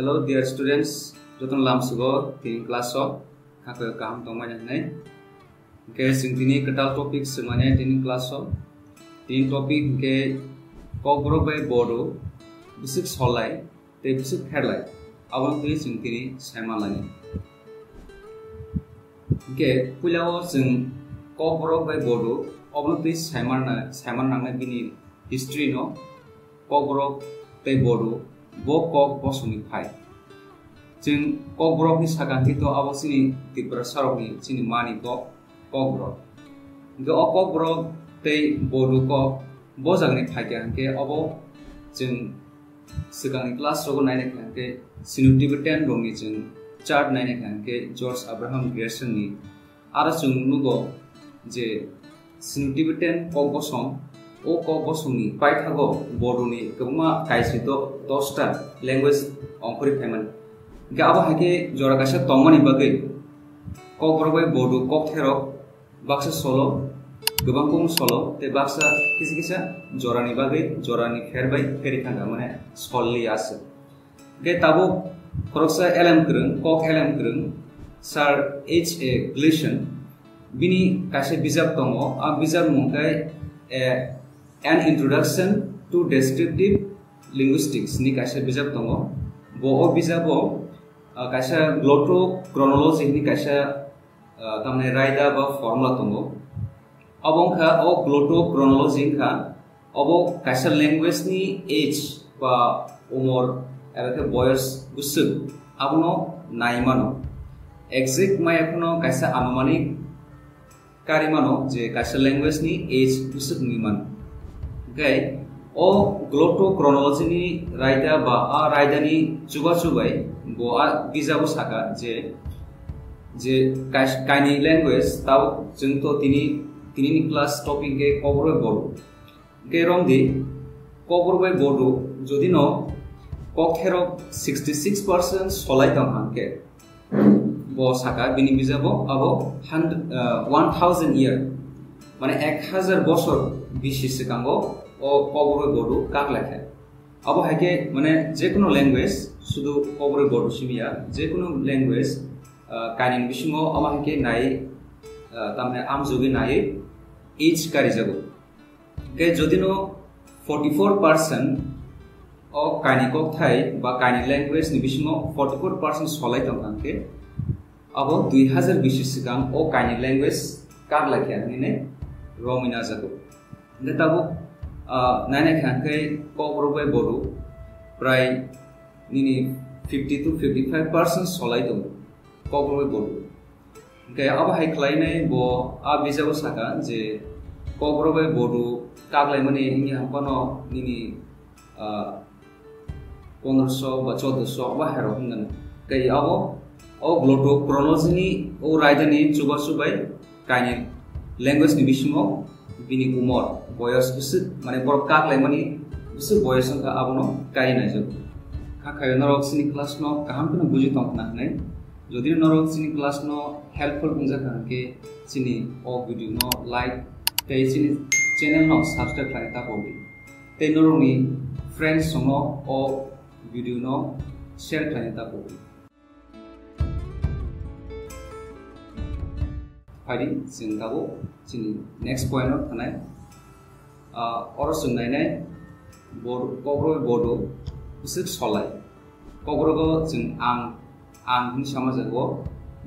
Hello dear students, joton lamsugo tin class of haka kaham tongmai nai. Ke singtini ketal topic semane tin class of tin topic ke kogro by bodo bisik solai te bisik kherlai awang tui singtini semalani. Ke pulao sing kogro by bodo awang tui semarna bini history no kogro by bodo bo kok bosuni phai jeng kok brok ni saganti to abo sini tibra sarok ni sini mani kok brok ge o kok brok te bodu ko bojang ni phai ke abo jeng sigang class ro nai ne ke sinu tibetan ro ni jeng chart nai ne ke George Abraham Grierson ni ara jeng nugo je sinu tibetan kok bosong o kok bosoni paithago bodoni kebuma kaisito 10 ta language ongkori payment ga aba hake jora kasa tongmani bagai kok borbai bodu kok therok baksa solo gobangkong solo te baksa kisa jorani bagai jorani kherbai kheri thanga mane solli ase ge tabo koroksa elam krung kok elam krung sir H.A. Gleason bini kase bijab tongo a bijab mungkai An Introduction to Descriptive Linguistics ni kaisa bijab tongo bo o bijabo kaisa glottochronology ni kaisa tamne raida ba formula tongo abongkha o glottochronology kha obo kaisa language ni age ba umor abake boyos busuk abono naimano exact mai ekhno kaisa anumanik karimano je kaisa language ni age busuk ni man Okay, o glottochronology ni raida ba a raida ni chubai bo a bijabo saka je kaini language tau jengto tini ni class topic ke cover bodu ke romdi cover by bodu jodi no kokhero 66% solai tang hanke bo saka bini bijabo abo 1000 year মানে 1000 বছর বিশি সিকাঙ্গো ও কবরে গডু কাক লেখে আবো হাকে মানে যে কোনো ল্যাঙ্গুয়েজ শুধু কবরে গডু সিমিয়া যে কোনো ল্যাঙ্গুয়েজ কানিন বিসিমো আমা হাকে নাই তামনে আমজুগে নাই এইচ কারি যাবো কে যদিনো 44% ও কানি কথাই বা কানি ল্যাঙ্গুয়েজ নি বিসিমো 44% সলাই তংকাঙ্কে আবো 2000 বিশি সিকাং ও কানি ল্যাঙ্গুয়েজ কাক লেখে নিনে Romina jago. Netabu nane khankai kobrobai bodu prai nini 50 to 55% solai dong kobrobai bodu. Kai aba hai klai nai bo a bijabo saka je kobrobai bodu kaglai mane ingi hampano nini 1500 ba 1400 aba hero hungan kai abo o glottochronology ni o raida ni chubai kaini language ni bisimo bini umor boyos busuk mane bor kak lai mani busuk boyos ka abono kai na jog khakai norok sini class no kaham kono buji tong na nai jodi norok sini class no helpful bunja kan ke sini o video no like te sini channel no subscribe khai ta bobi te norok ni friends no o video no share khai ta bobi Hari singkabo sini next point of tanai or sunai nai board kogro bodo usik solai kogro go sing ang ni sama jago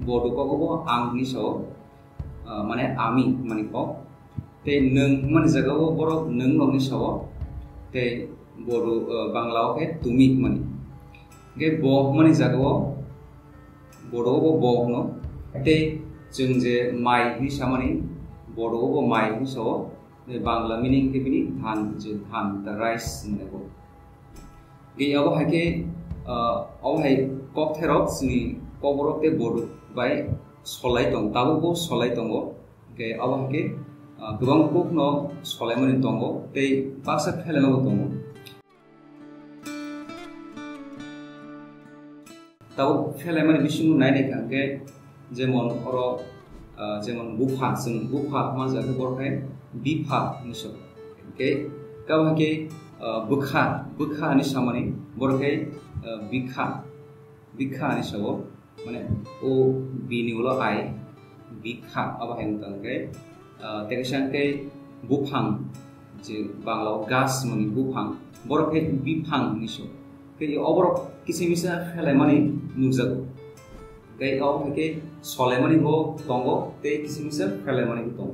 bodo kogo ang ni so mane ami mane ko te nung mane jago borok nung no ni so te bodo banglao ke tumi mane ge bo mane jago bodo go bo no te जों जे माइ नि सामानि बड'आवबो माइ नि सो Bangla meaning के बिनि धान जे धान the rice नेगो गेयावबो हाके हाय कक थेरक सिनि कबरक ते बड बाय सलाय दं ताबो सलाय दंगो के आबो हाके गोबां कुक न सलाय मनि दंगो ते पासा फेलेनाबो दंगो ताबो फेलाय मनि बिसिमु नायनाय खांके যেমন ওর যেমন বুফা जों बुफा मा जाखो बरखाय बिफा निसो के गावहाके बुखा नि सामानि बरखाय बिखा बिखा नि साबो माने ओ बि नि उलो आइ बिखा अब हाय नोंथांके तेगेसांके बुफां जे बांलाव गास मनि बुफां बरके बिफां निसो के अबर किसी मिसा फेलाय माने नुजागो गे आव हायके सलाय माने बो दंगो ते किसी मिसा फेलाय माने दं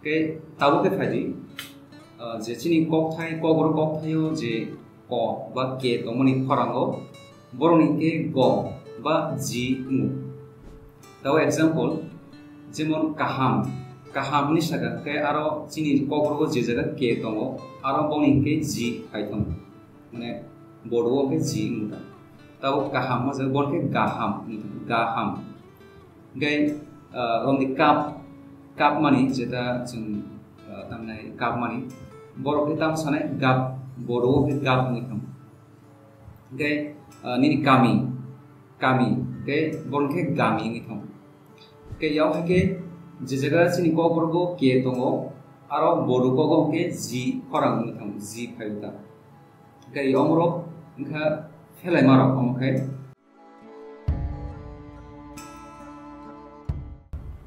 के ताबो के फायदि जे चिनि ककथाय कबर ककथायो जे क बा के तमनि खरांगो बरनि के ग बा जी मु ताव एग्जांपल जेमन काहाम काहामनि सागा के आरो चिनि कबरगो जे जागा के दंगो आरो बनि के जी फायथम माने बडो के जी मुता ताव काहाम मजे बन के गाहाम गाहाम गे रमनि काप मानि जेता जों तामनाय काप मानि बरके ताम सानाय गाप बडो के गाप निथम गे निनि कामी गे बन के गामी निथम के याव हाके जे जागा चिनि कबरगो के दंगो आरो बडोगो के जी खरां निथम जी फायता गे यमरो इनका फेलाय मारो ओमखाय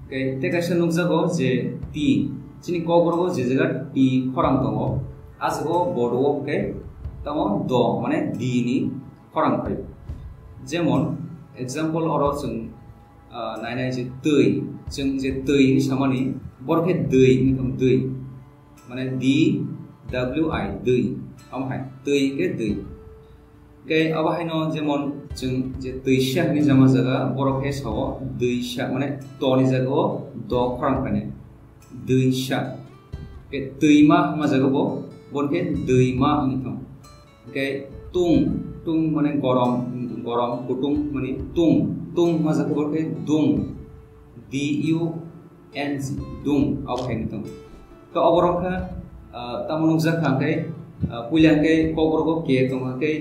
के तेगासे नुकजागो जे टी चिनि कबरगो जे जागा टी खरां दंगो आजगो बडो के तमो द माने डी नि खरां फाय जेमन एग्जांपल अरो जों नायनाय जे दै जों जे दै नि सामानि बरके दै निथम दै माने डी डब्ल्यू आई दै ओमहाय दै के दै के अबाहायनो जेमन जों जे दैसा नि जामा जागा बरके साव दैसा माने द नि जागा द खरां फायने दैसा के दैमा मा जागा बो बरके दैमा निथम के तुं माने गरम गुदुं माने तुं मा जागा बरके दुं डी यू एन जी दुं अबाहाय निथम तो अबरखा तामनुक जाखांके पुइलाके कबरगो के तंहाके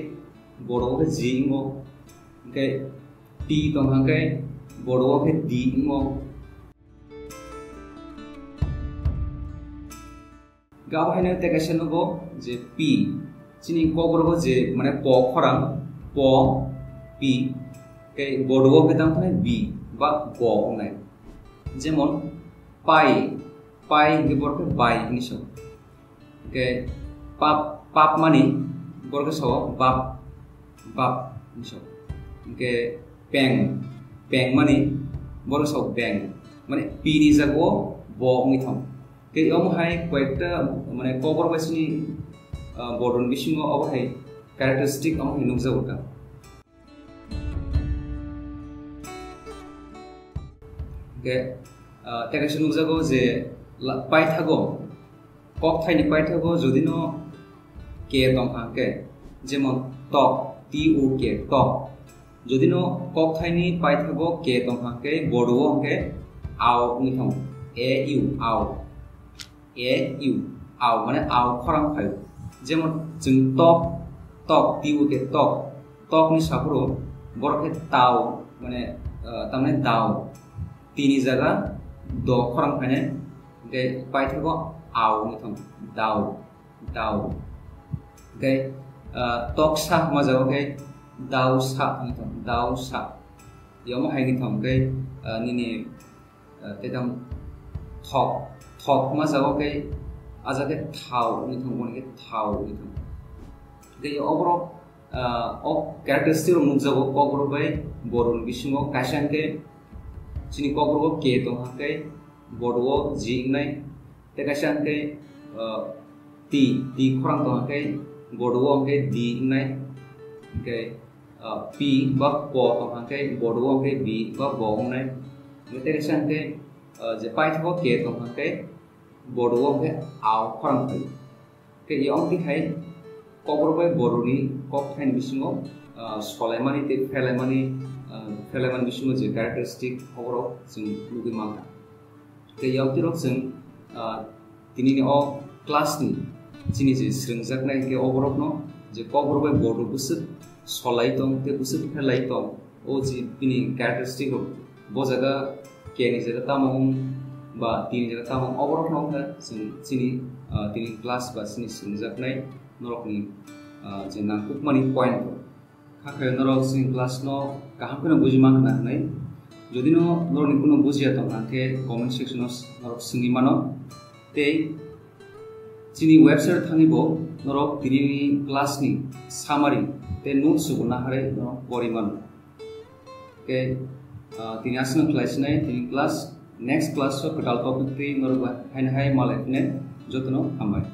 बडो के जी इंगो के टी तंहाके बडो के डी इंगो गाबायनो तेगासेनगो जे पी चिनि कबरगो जे माने प खरां प पी के बडो के तामने बी बा ग होनाय जेमन पाई के बरके बाय निसो के पाप मानि बरके सो बाप निसो के पेंग मानि बरके सो बेंग माने पी नि जागो ब निथम के ओमहाय कयेकटा माने कबर बासिनि बडन बिसिङो अबहाय कैरेक्टरिस्टिक ओमहाय नुजागोता के तेगासे नुजागो जे पाइथागो ककथायनि पाइथागो जदिनो के दंहा के जेमन टक टी ओ के टक जदिनो ककथायनि पाइथागो के दंहा के बडो के आव निथम ए यू आव माने आव खरां फाय जेमन जों टक टी ओ के टक नि साफोरो बरके ताव माने तामने दाव तीनी जगह दो खरां फायने के पाइथागो आव निथम दाव के टकसा मा जागो के दावसा निथम दावसा यम हाय निथम के निनि तेदम थक मा जागो के आजाके थाव निथम बन के थाव निथम के ओबरो ओ कैरेक्टरिस्टिक नुजागो कबर बाय बरन बिसिङो काशांके चिनि कबरगो के दंहाके बडो जी इंनाय तेगाशांके टी खरां दंहाके बडो के डी इंनाय के पी बा प दंहाके बडो के बी बा ब इंनाय तेगाशांके जे पाइथागो के दंहाके बडो के आव खरां फाय के यंति हाय कबर बाय बडोनि ककथायनि बिसिङो सलायमानि ते फेलायमानि बिसिङो जे कैरेक्टरिस्टिक अबरो जों लुगैमांगा के यावतिरो जों दिनैनि अ क्लासनि चिनि जे स्रोंजाकनाय के अबरनो जे कबर बाय बडो बुसुत सलाय दं ते बुसुत फेलाय दं ओ जे बिनि कैरेक्टरिस्टिक बो जागा के नि जागा तामं बा तिनि जागा तामं अबरनो जों चिनि दिनै क्लास बा चिनि स्रोंजाकनाय norokni je nangkukmani point kakhayo norok sing class no kaham kono bujima hona nai jodi no norokni kono bujiya tong angke comment section no norok singi mano tei chini website thangibo norok tini class ni summary te notes subuna hare norok poriman ke tini asna class nai tini class next class so pedal topic te norok hai malai ne jotno hambai